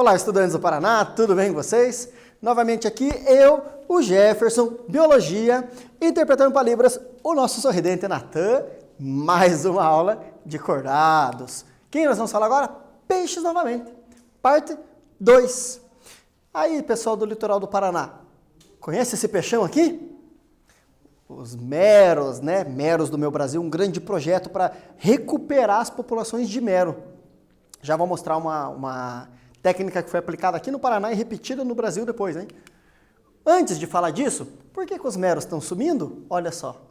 Olá, estudantes do Paraná, tudo bem com vocês? Novamente aqui eu, o Jefferson, Biologia, interpretando para Libras o nosso sorridente Natan, mais uma aula de cordados. Quem nós vamos falar agora? Peixes novamente, parte 2. Aí, pessoal do litoral do Paraná, conhece esse peixão aqui? Os meros, né? Meros do meu Brasil, um grande projeto para recuperar as populações de mero. Já vou mostrar uma técnica que foi aplicada aqui no Paraná e repetida no Brasil depois, hein? Antes de falar disso, por que os meros estão sumindo? Olha só,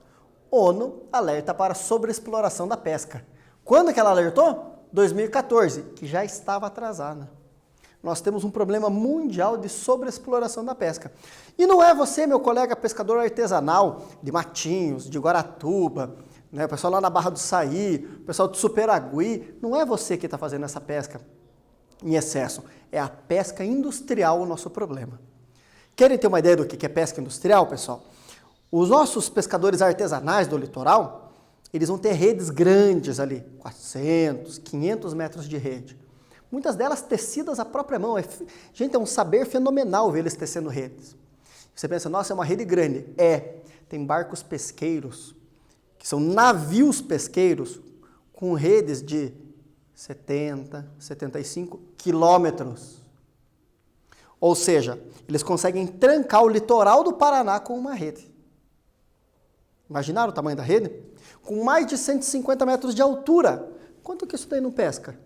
ONU alerta para sobreexploração da pesca. Quando que ela alertou? 2014, que já estava atrasada. Nós temos um problema mundial de sobreexploração da pesca. E não é você, meu colega pescador artesanal, de Matinhos, de Guaratuba, né, o pessoal lá na Barra do Saí, o pessoal de Superagui, não é você que está fazendo essa pesca em excesso. É a pesca industrial o nosso problema. Querem ter uma ideia do que é pesca industrial, pessoal? Os nossos pescadores artesanais do litoral, eles vão ter redes grandes ali, 400, 500 metros de rede. Muitas delas tecidas à própria mão. Gente, é um saber fenomenal ver eles tecendo redes. Você pensa, nossa, é uma rede grande. Tem barcos pesqueiros, que são navios pesqueiros, com redes de 70, 75 quilômetros. Ou seja, eles conseguem trancar o litoral do Paraná com uma rede. Imaginaram o tamanho da rede? Com mais de 150 metros de altura. Quanto que isso daí não pesca?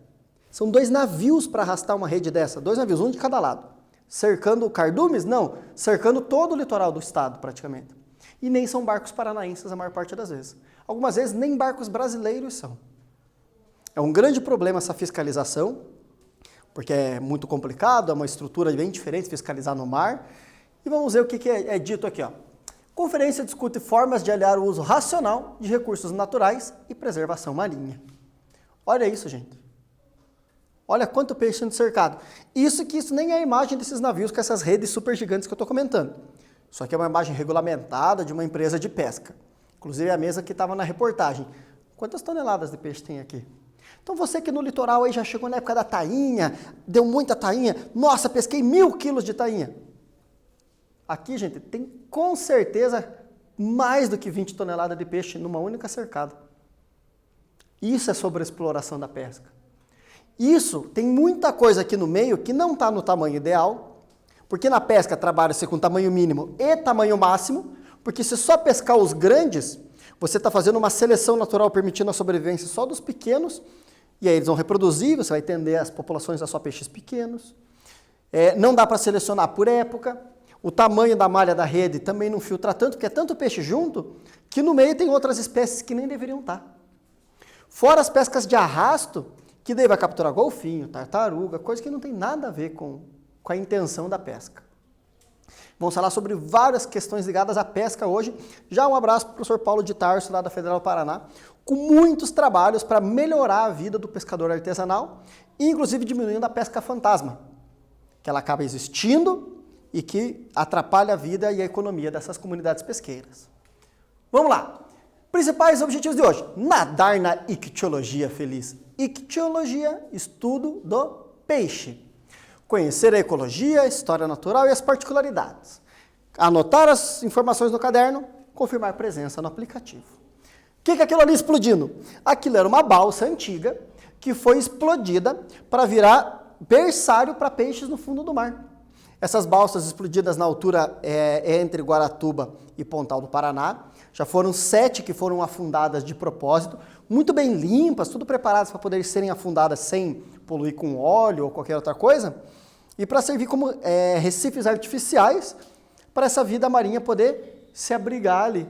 São 2 navios para arrastar uma rede dessa, 2 navios, um de cada lado. Cercando cardumes? Não, cercando todo o litoral do estado, praticamente. E nem são barcos paranaenses a maior parte das vezes. Algumas vezes nem barcos brasileiros são. É um grande problema essa fiscalização, porque é muito complicado, é uma estrutura bem diferente fiscalizar no mar. E vamos ver o que é dito aqui, ó. Conferência discute formas de aliar o uso racional de recursos naturais e preservação marinha. Olha isso, gente. Olha quanto peixe sendo cercado. Isso nem é a imagem desses navios com essas redes super gigantes que eu estou comentando. Isso aqui é uma imagem regulamentada de uma empresa de pesca. Inclusive a mesa que estava na reportagem. Quantas toneladas de peixe tem aqui? Então você que no litoral aí já chegou na época da tainha, deu muita tainha. Nossa, pesquei 1000 quilos de tainha. Aqui, gente, tem com certeza mais do que 20 toneladas de peixe numa única cercada. Isso é sobreexploração da pesca. Isso, tem muita coisa aqui no meio que não está no tamanho ideal, porque na pesca trabalha-se com tamanho mínimo e tamanho máximo, porque se só pescar os grandes, você está fazendo uma seleção natural permitindo a sobrevivência só dos pequenos, e aí eles vão reproduzir, você vai atender as populações a só peixes pequenos. Não dá para selecionar por época, o tamanho da malha da rede também não filtra tanto, porque é tanto peixe junto, que no meio tem outras espécies que nem deveriam estar. Fora as pescas de arrasto, que daí vai capturar golfinho, tartaruga, coisa que não tem nada a ver com a intenção da pesca. Vamos falar sobre várias questões ligadas à pesca hoje. Já um abraço para o professor Paulo de Tarso, lá da Federal Paraná, com muitos trabalhos para melhorar a vida do pescador artesanal, e inclusive diminuindo a pesca fantasma, que ela acaba existindo e que atrapalha a vida e a economia dessas comunidades pesqueiras. Vamos lá! Principais objetivos de hoje: nadar na ictiologia feliz. Ictiologia, estudo do peixe. Conhecer a ecologia, a história natural e as particularidades. Anotar as informações no caderno, confirmar presença no aplicativo. O que é aquilo ali explodindo? Aquilo era uma balsa antiga que foi explodida para virar berçário para peixes no fundo do mar. Essas balsas explodidas na altura entre Guaratuba e Pontal do Paraná, já foram 7 que foram afundadas de propósito, muito bem limpas, tudo preparadas para poderem serem afundadas sem poluir com óleo ou qualquer outra coisa, e para servir como recifes artificiais para essa vida marinha poder se abrigar ali.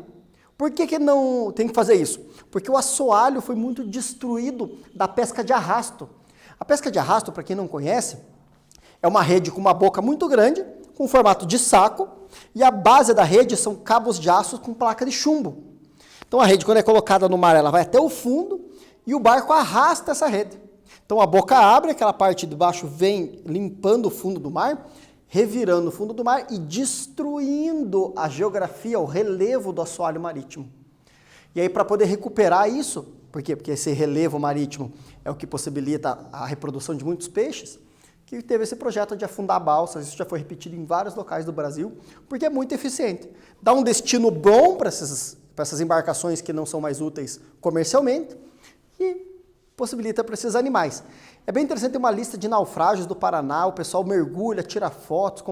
Por que não tem que fazer isso? Porque o assoalho foi muito destruído da pesca de arrasto. A pesca de arrasto, para quem não conhece, é uma rede com uma boca muito grande, com formato de saco, e a base da rede são cabos de aço com placa de chumbo. Então a rede, quando é colocada no mar, ela vai até o fundo e o barco arrasta essa rede. Então a boca abre, aquela parte de baixo vem limpando o fundo do mar, revirando o fundo do mar e destruindo a geografia, o relevo do assoalho marítimo. E aí, para poder recuperar isso, por quê? Porque esse relevo marítimo é o que possibilita a reprodução de muitos peixes, que teve esse projeto de afundar balsas. Isso já foi repetido em vários locais do Brasil, porque é muito eficiente. Dá um destino bom para essas embarcações que não são mais úteis comercialmente e possibilita para esses animais. É bem interessante ter uma lista de naufrágios do Paraná, o pessoal mergulha, tira fotos,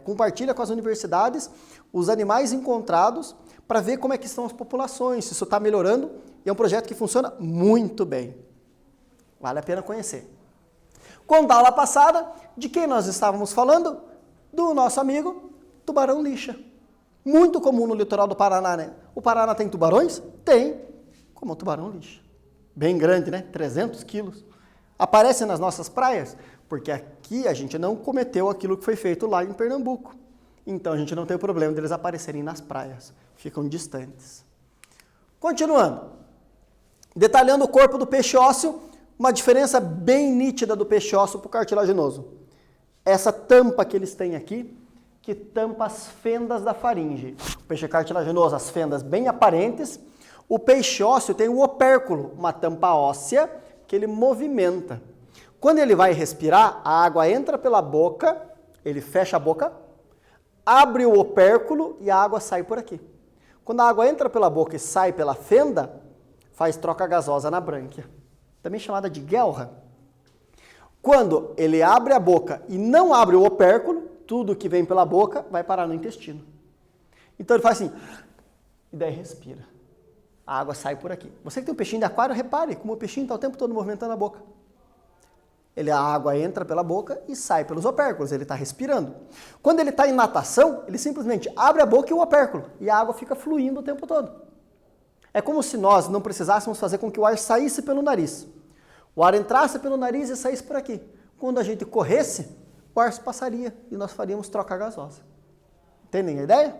compartilha com as universidades os animais encontrados para ver como é que estão as populações, se isso está melhorando, e é um projeto que funciona muito bem. Vale a pena conhecer. Conta a aula passada, de quem nós estávamos falando? Do nosso amigo tubarão-lixa. Muito comum no litoral do Paraná, né? O Paraná tem tubarões? Tem, como o tubarão-lixa. Bem grande, né? 300 quilos. Aparece nas nossas praias, porque aqui a gente não cometeu aquilo que foi feito lá em Pernambuco. Então a gente não tem o problema deles aparecerem nas praias. Ficam distantes. Continuando. Detalhando o corpo do peixe ósseo, uma diferença bem nítida do peixe ósseo para o cartilaginoso. Essa tampa que eles têm aqui, que tampa as fendas da faringe. O peixe cartilaginoso, as fendas bem aparentes. O peixe ósseo tem o opérculo, uma tampa óssea que ele movimenta. Quando ele vai respirar, a água entra pela boca, ele fecha a boca, abre o opérculo e a água sai por aqui. Quando a água entra pela boca e sai pela fenda, faz troca gasosa na brânquia, também chamada de guelra. Quando ele abre a boca e não abre o opérculo, tudo que vem pela boca vai parar no intestino. Então ele faz assim, e daí respira. A água sai por aqui. Você que tem um peixinho de aquário, repare como o peixinho está o tempo todo movimentando a boca. A água entra pela boca e sai pelos opérculos, ele está respirando. Quando ele está em natação, ele simplesmente abre a boca e o opérculo, e a água fica fluindo o tempo todo. É como se nós não precisássemos fazer com que o ar saísse pelo nariz. O ar entrasse pelo nariz e saísse por aqui. Quando a gente corresse, o ar passaria e nós faríamos troca gasosa. Entendem a ideia?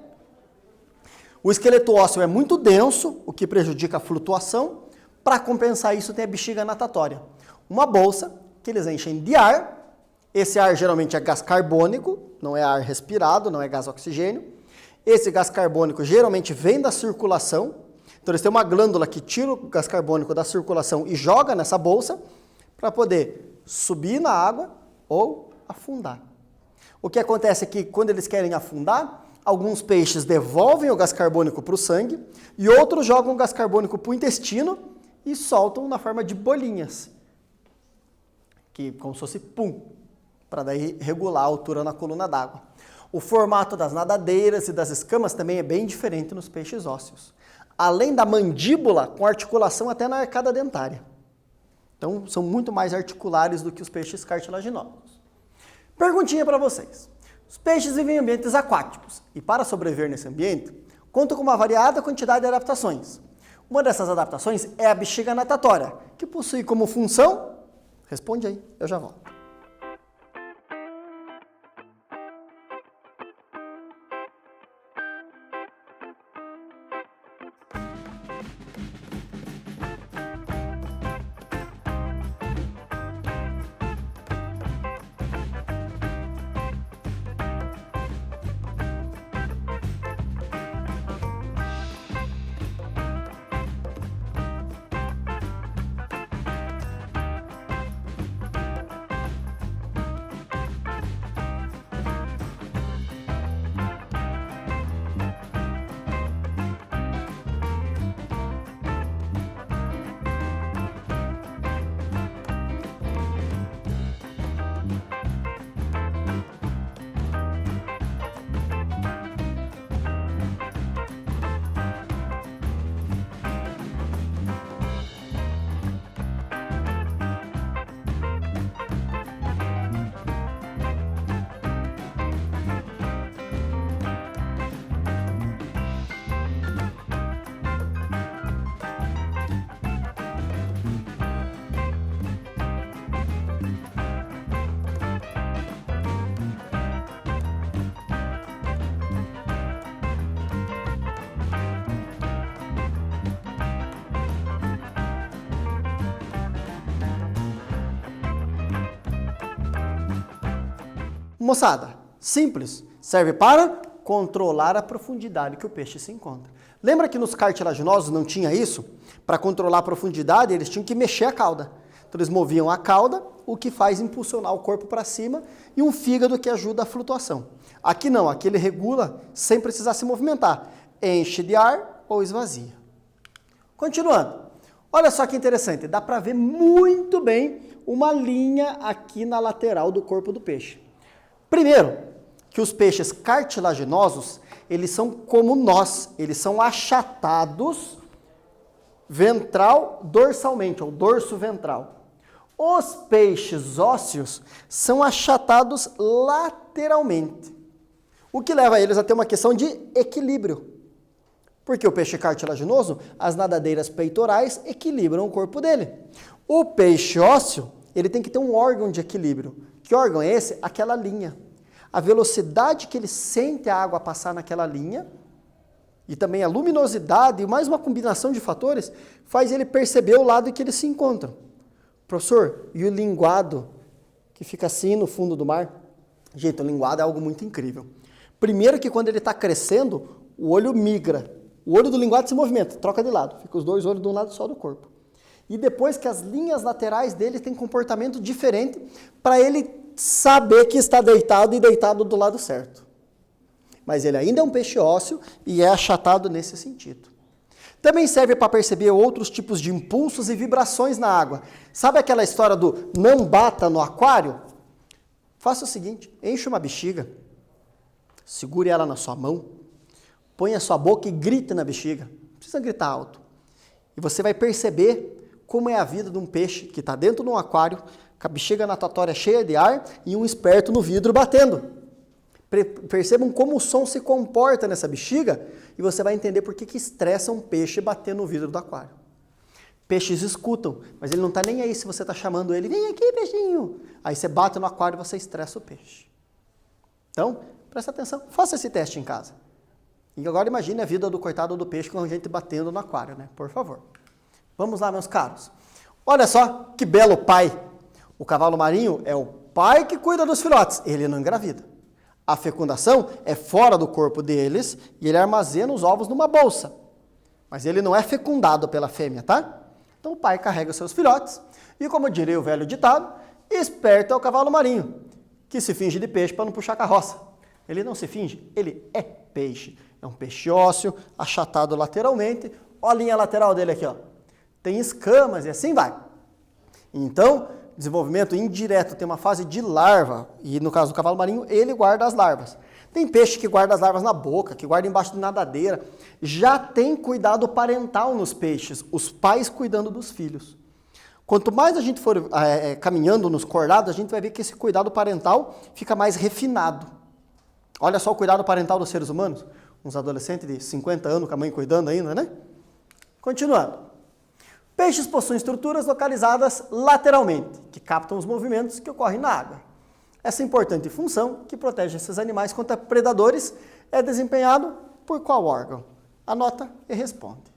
O esqueleto ósseo é muito denso, o que prejudica a flutuação. Para compensar isso, tem a bexiga natatória. Uma bolsa que eles enchem de ar. Esse ar geralmente é gás carbônico, não é ar respirado, não é gás oxigênio. Esse gás carbônico geralmente vem da circulação. Então eles têm uma glândula que tira o gás carbônico da circulação e joga nessa bolsa para poder subir na água ou afundar. O que acontece é que quando eles querem afundar, alguns peixes devolvem o gás carbônico para o sangue e outros jogam o gás carbônico para o intestino e soltam na forma de bolinhas, que como se fosse pum, para daí regular a altura na coluna d'água. O formato das nadadeiras e das escamas também é bem diferente nos peixes ósseos. Além da mandíbula, com articulação até na arcada dentária. Então, são muito mais articulares do que os peixes cartilaginosos. Perguntinha para vocês. Os peixes vivem em ambientes aquáticos e, para sobreviver nesse ambiente, contam com uma variada quantidade de adaptações. Uma dessas adaptações é a bexiga natatória, que possui como função... Responde aí, eu já volto. Moçada, simples, serve para controlar a profundidade que o peixe se encontra. Lembra que nos cartilaginosos não tinha isso? Para controlar a profundidade, eles tinham que mexer a cauda. Então eles moviam a cauda, o que faz impulsionar o corpo para cima, e um fígado que ajuda a flutuação. Aqui não, aqui ele regula sem precisar se movimentar. Enche de ar ou esvazia. Continuando. Olha só que interessante, dá para ver muito bem uma linha aqui na lateral do corpo do peixe. Primeiro, que os peixes cartilaginosos, eles são como nós, eles são achatados ventral dorsalmente, ou dorso ventral. Os peixes ósseos são achatados lateralmente, o que leva eles a ter uma questão de equilíbrio. Porque o peixe cartilaginoso, as nadadeiras peitorais equilibram o corpo dele. O peixe ósseo, ele tem que ter um órgão de equilíbrio. Que órgão é esse? Aquela linha. A velocidade que ele sente a água passar naquela linha, e também a luminosidade, e mais uma combinação de fatores, faz ele perceber o lado em que eles se encontram. Professor, e o linguado, que fica assim no fundo do mar? Gente, o linguado é algo muito incrível. Primeiro que quando ele está crescendo, o olho migra. O olho do linguado se movimenta, troca de lado. Fica os dois olhos de um lado só do corpo. E depois que as linhas laterais dele têm comportamento diferente para ele saber que está deitado e deitado do lado certo. Mas ele ainda é um peixe ósseo e é achatado nesse sentido. Também serve para perceber outros tipos de impulsos e vibrações na água. Sabe aquela história do não bata no aquário? Faça o seguinte, enche uma bexiga, segure ela na sua mão, põe a sua boca e grite na bexiga. Não precisa gritar alto. E você vai perceber como é a vida de um peixe que está dentro de um aquário, com a bexiga natatória cheia de ar e um esperto no vidro batendo. Percebam como o som se comporta nessa bexiga e você vai entender por que estressa um peixe bater no vidro do aquário. Peixes escutam, mas ele não está nem aí se você está chamando ele, vem aqui, peixinho. Aí você bate no aquário e você estressa o peixe. Então, presta atenção, faça esse teste em casa. E agora imagine a vida do coitado do peixe com a gente batendo no aquário, né? Por favor. Vamos lá, meus caros. Olha só que belo pai. O cavalo marinho é o pai que cuida dos filhotes. Ele não engravida. A fecundação é fora do corpo deles e ele armazena os ovos numa bolsa. Mas ele não é fecundado pela fêmea, tá? Então o pai carrega os seus filhotes. E como diria o velho ditado, esperto é o cavalo marinho, que se finge de peixe para não puxar carroça. Ele não se finge, ele é peixe. É um peixe ósseo, achatado lateralmente. Olha a linha lateral dele aqui, ó. Tem escamas e assim vai. Então, desenvolvimento indireto tem uma fase de larva, e no caso do cavalo marinho, ele guarda as larvas. Tem peixe que guarda as larvas na boca, que guarda embaixo de nadadeira. Já tem cuidado parental nos peixes, os pais cuidando dos filhos. Quanto mais a gente for caminhando nos cordados, a gente vai ver que esse cuidado parental fica mais refinado. Olha só o cuidado parental dos seres humanos. Uns adolescentes de 50 anos com a mãe cuidando ainda, né? Continuando. Peixes possuem estruturas localizadas lateralmente, que captam os movimentos que ocorrem na água. Essa importante função, que protege esses animais contra predadores, é desempenhado por qual órgão? Anota e responde.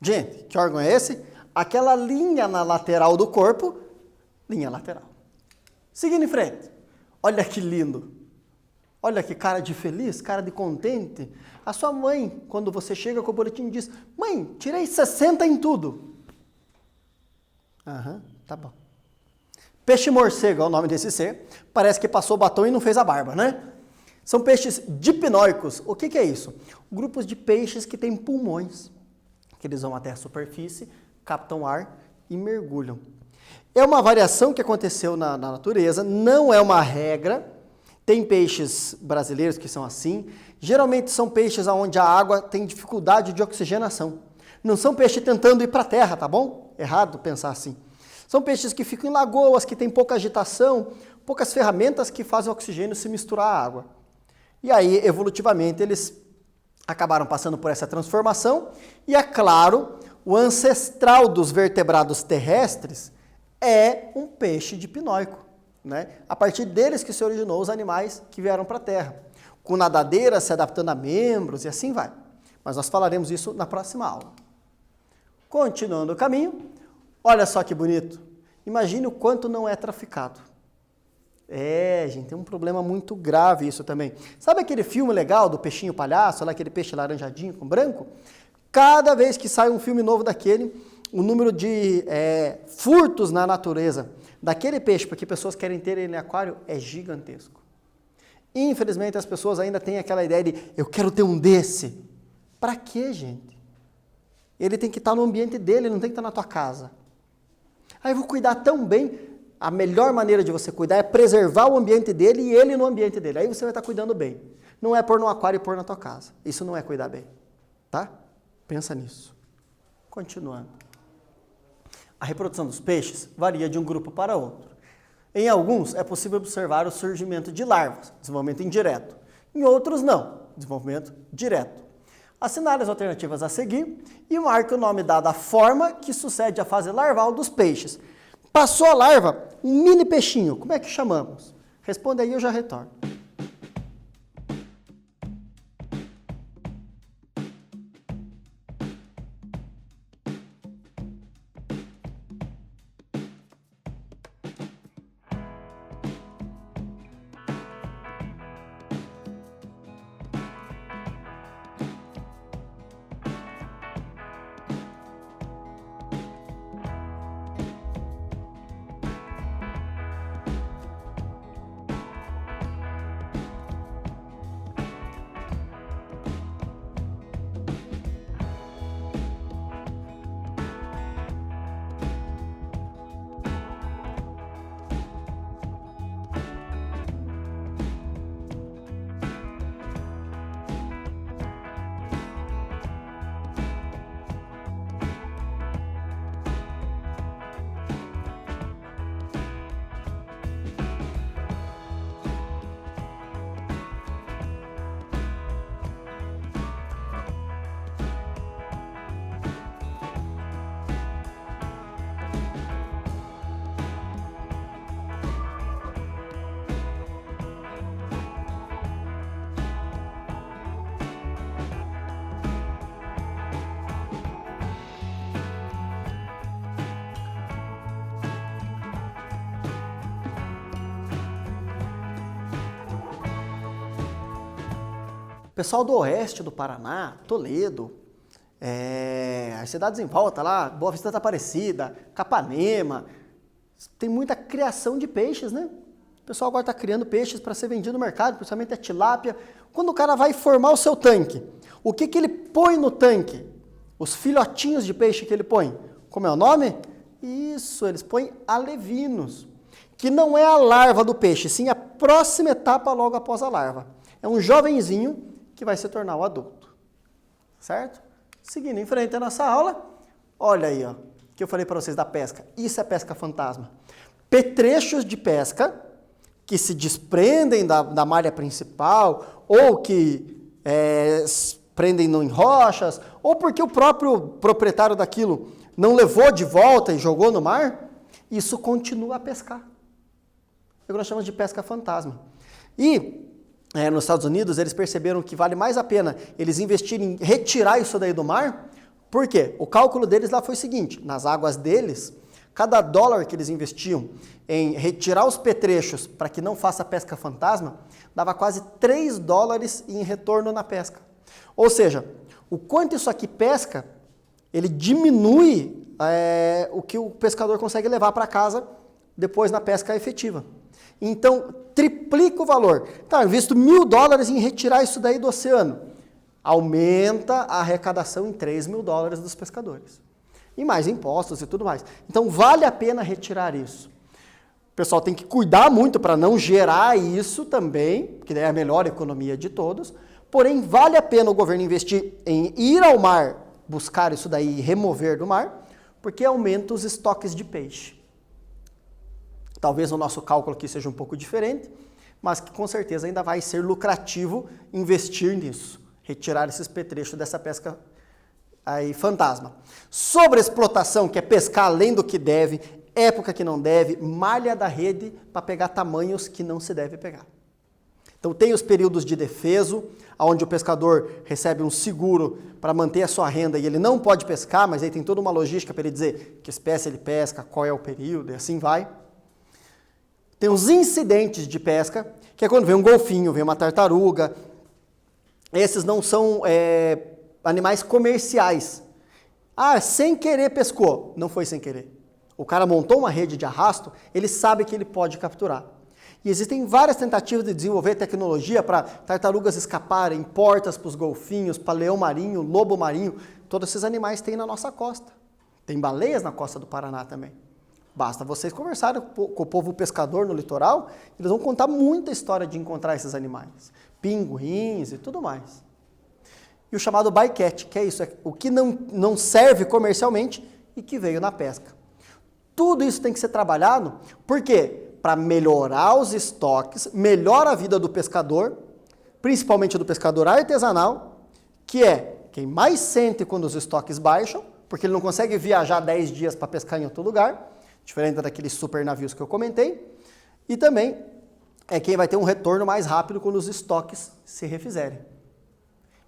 Gente, que órgão é esse? Aquela linha na lateral do corpo, linha lateral. Seguindo em frente. Olha que lindo. Olha que cara de feliz, cara de contente. A sua mãe, quando você chega com o boletim, diz: mãe, tirei 60 em tudo. Aham, tá bom. Peixe morcego é o nome desse ser. Parece que passou batom e não fez a barba, né? São peixes dipnóicos. O que é isso? Grupos de peixes que têm pulmões, que eles vão até a superfície, captam ar e mergulham. É uma variação que aconteceu na natureza, não é uma regra. Tem peixes brasileiros que são assim. Geralmente são peixes onde a água tem dificuldade de oxigenação. Não são peixes tentando ir para a terra, tá bom? Errado pensar assim. São peixes que ficam em lagoas, que têm pouca agitação, poucas ferramentas que fazem o oxigênio se misturar à água. E aí, evolutivamente, eles acabaram passando por essa transformação. E, é claro, o ancestral dos vertebrados terrestres é um peixe dipnóico, né? A partir deles que se originou os animais que vieram para a Terra, com nadadeiras se adaptando a membros e assim vai. Mas nós falaremos isso na próxima aula. Continuando o caminho, olha só que bonito. Imagine o quanto não é traficado. Gente, tem um problema muito grave isso também. Sabe aquele filme legal do peixinho palhaço, lá aquele peixe laranjadinho com branco? Cada vez que sai um filme novo daquele, o número de furtos na natureza daquele peixe, porque pessoas querem ter ele em aquário, é gigantesco. Infelizmente, as pessoas ainda têm aquela ideia de, eu quero ter um desse. Para quê, gente? Ele tem que estar no ambiente dele, não tem que estar na tua casa. Aí eu vou cuidar tão bem. A melhor maneira de você cuidar é preservar o ambiente dele e ele no ambiente dele. Aí você vai estar cuidando bem. Não é pôr no aquário e pôr na tua casa. Isso não é cuidar bem. Tá? Pensa nisso. Continuando. A reprodução dos peixes varia de um grupo para outro. Em alguns é possível observar o surgimento de larvas, desenvolvimento indireto. Em outros não, desenvolvimento direto. Assinale as alternativas a seguir e marque o nome dado à forma que sucede à fase larval dos peixes. Passou a larva, um mini peixinho, como é que chamamos? Responde aí, eu já retorno. O pessoal do oeste do Paraná, Toledo, as cidades em volta lá, Boa Vista da Aparecida, Capanema, tem muita criação de peixes, né? O pessoal agora está criando peixes para ser vendido no mercado, principalmente a tilápia. Quando o cara vai formar o seu tanque, o que ele põe no tanque? Os filhotinhos de peixe que ele põe. Como é o nome? Isso, eles põem alevinos, que não é a larva do peixe, sim a próxima etapa logo após a larva. É um jovenzinho que vai se tornar o adulto, certo? Seguindo em frente à nossa aula, olha aí, ó, que eu falei para vocês da pesca. Isso é pesca fantasma. Petrechos de pesca que se desprendem da malha principal ou que prendem em rochas ou porque o próprio proprietário daquilo não levou de volta e jogou no mar, isso continua a pescar. É o que nós chamamos de pesca fantasma. E nos Estados Unidos, eles perceberam que vale mais a pena eles investirem em retirar isso daí do mar, Por quê? O cálculo deles lá foi o seguinte, nas águas deles, cada dólar que eles investiam em retirar os petrechos para que não faça pesca fantasma, dava quase 3 dólares em retorno na pesca. Ou seja, o quanto isso aqui pesca, ele diminui o que o pescador consegue levar para casa depois na pesca efetiva. Então, triplica o valor. Tá, eu invisto $1.000 em retirar isso daí do oceano. Aumenta a arrecadação em $3.000 dos pescadores. E mais impostos e tudo mais. Então, vale a pena retirar isso. O pessoal tem que cuidar muito para não gerar isso também, que é a melhor economia de todos. Porém, vale a pena o governo investir em ir ao mar, buscar isso daí e remover do mar, porque aumenta os estoques de peixe. Talvez o nosso cálculo aqui seja um pouco diferente, mas que com certeza ainda vai ser lucrativo investir nisso, retirar esses petrechos dessa pesca aí fantasma. Sobre explotação, que é pescar além do que deve, época que não deve, malha da rede para pegar tamanhos que não se deve pegar. Então tem os períodos de defeso, onde o pescador recebe um seguro para manter a sua renda e ele não pode pescar, mas aí tem toda uma logística para ele dizer que espécie ele pesca, qual é o período e assim vai. Tem os incidentes de pesca, que é quando vem um golfinho, vem uma tartaruga. Esses não são animais comerciais. Ah, sem querer pescou. Não foi sem querer. O cara montou uma rede de arrasto, ele sabe que ele pode capturar. E existem várias tentativas de desenvolver tecnologia para tartarugas escaparem, portas para os golfinhos, para leão marinho, lobo marinho. Todos esses animais têm na nossa costa. Tem baleias na costa do Paraná também. Basta vocês conversarem com o povo pescador no litoral, eles vão contar muita história de encontrar esses animais. Pinguins e tudo mais. E o chamado bycatch, que é isso, é o que não serve comercialmente e que veio na pesca. Tudo isso tem que ser trabalhado, por quê? Para melhorar os estoques, melhora a vida do pescador, principalmente do pescador artesanal, que é quem mais sente quando os estoques baixam, porque ele não consegue viajar 10 dias para pescar em outro lugar, diferente daqueles super navios que eu comentei, e também é quem vai ter um retorno mais rápido quando os estoques se refizerem.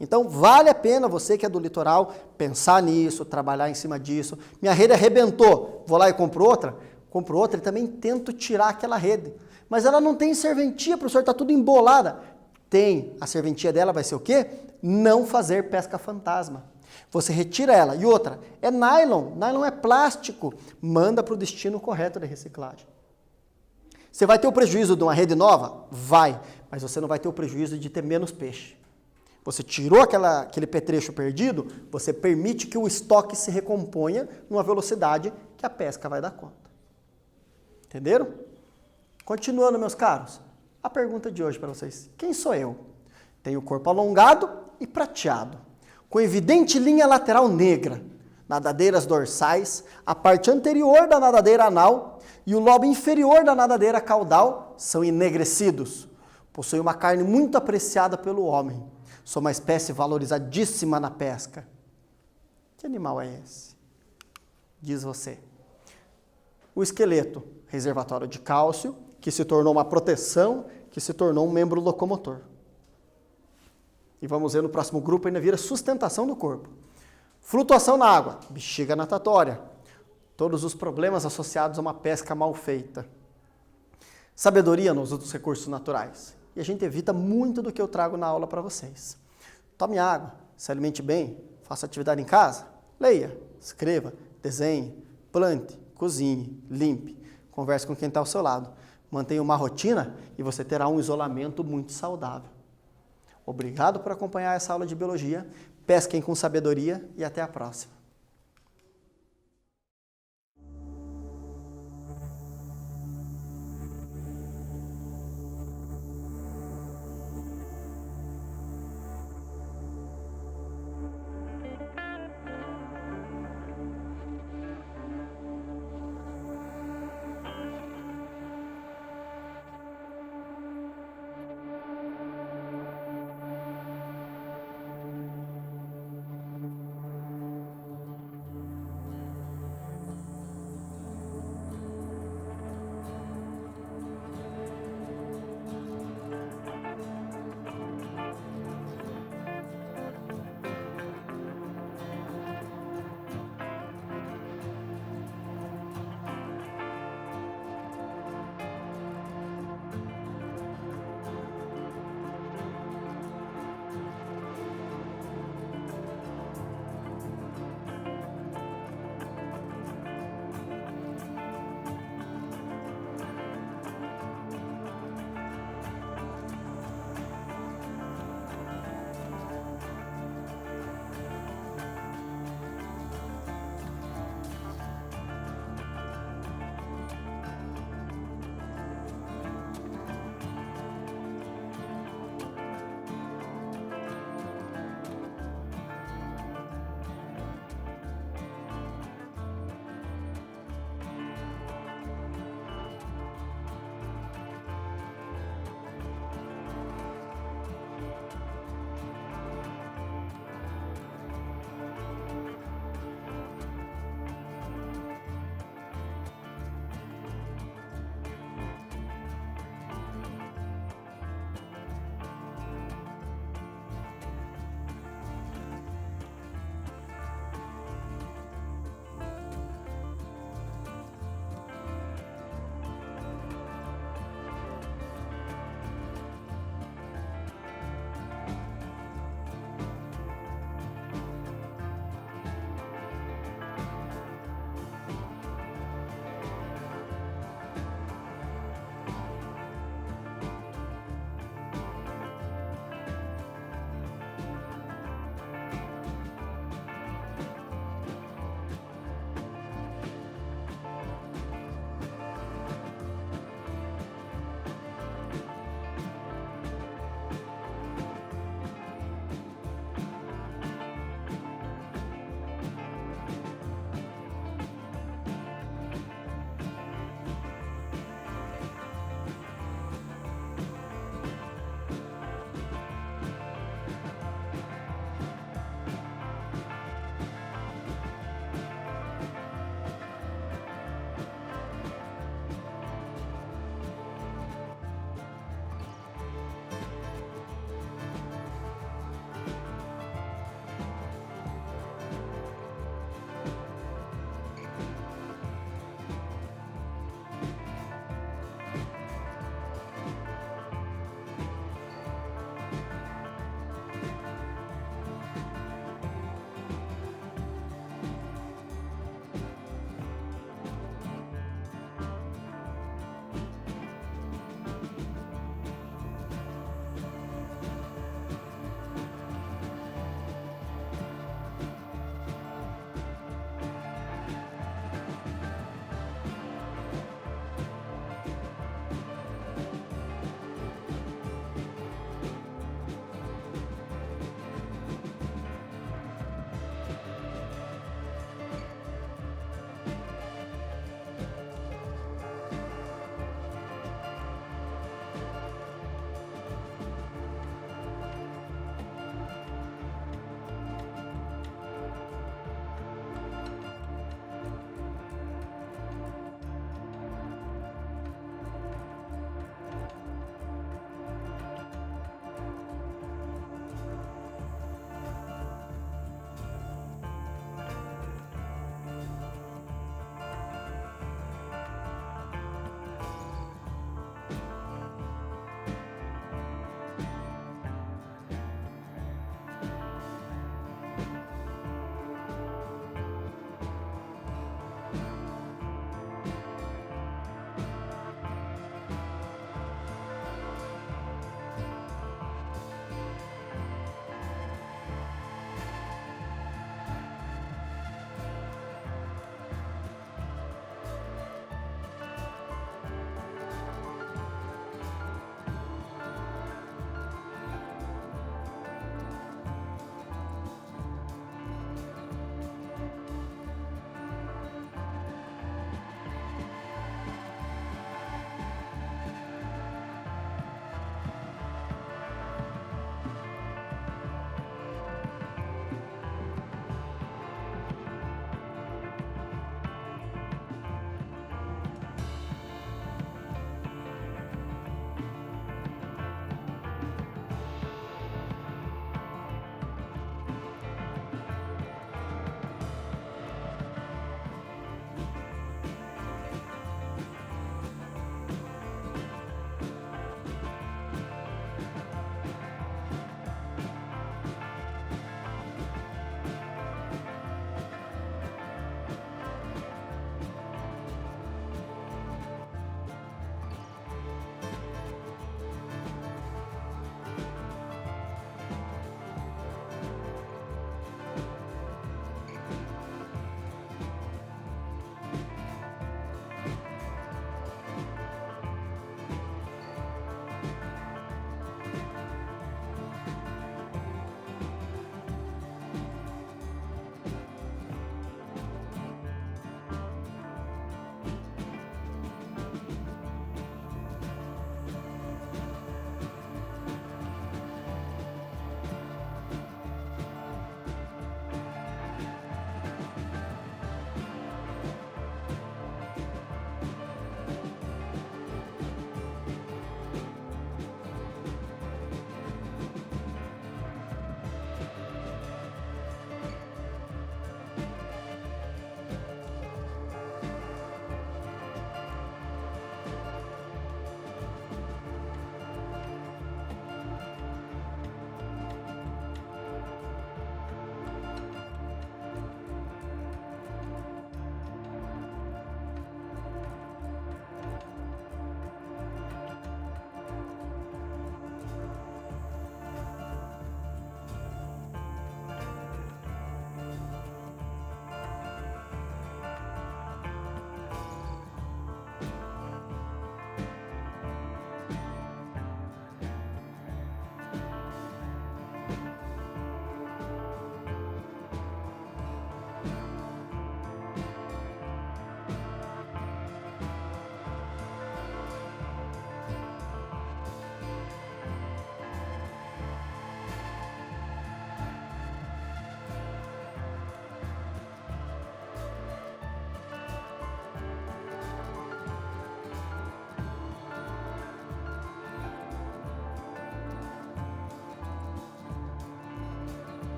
Então, vale a pena você que é do litoral pensar nisso, trabalhar em cima disso. Minha rede arrebentou, vou lá e compro outra e também tento tirar aquela rede. Mas ela não tem serventia, professor, está tudo embolada. Tem, a serventia dela vai ser o quê? Não fazer pesca fantasma. Você retira ela. E outra, é nylon. Nylon é plástico. Manda para o destino correto de reciclagem. Você vai ter o prejuízo de uma rede nova? Vai. Mas você não vai ter o prejuízo de ter menos peixe. Você tirou aquele petrecho perdido, você permite que o estoque se recomponha numa velocidade que a pesca vai dar conta. Entenderam? Continuando, meus caros. A pergunta de hoje para vocês. Quem sou eu? Tenho o corpo alongado e prateado, com evidente linha lateral negra, nadadeiras dorsais, a parte anterior da nadadeira anal e o lobo inferior da nadadeira caudal são enegrecidos. Possui uma carne muito apreciada pelo homem. Sou uma espécie valorizadíssima na pesca. Que animal é esse? Diz você. O esqueleto, reservatório de cálcio, que se tornou uma proteção, que se tornou um membro locomotor. E vamos ver no próximo grupo, ainda vira sustentação do corpo. Flutuação na água, bexiga natatória. Todos os problemas associados a uma pesca mal feita. Sabedoria nos outros recursos naturais. E a gente evita muito do que eu trago na aula para vocês. Tome água, se alimente bem, faça atividade em casa, leia, escreva, desenhe, plante, cozinhe, limpe, converse com quem está ao seu lado. Mantenha uma rotina e você terá um isolamento muito saudável. Obrigado por acompanhar essa aula de biologia. Pesquem com sabedoria e até a próxima.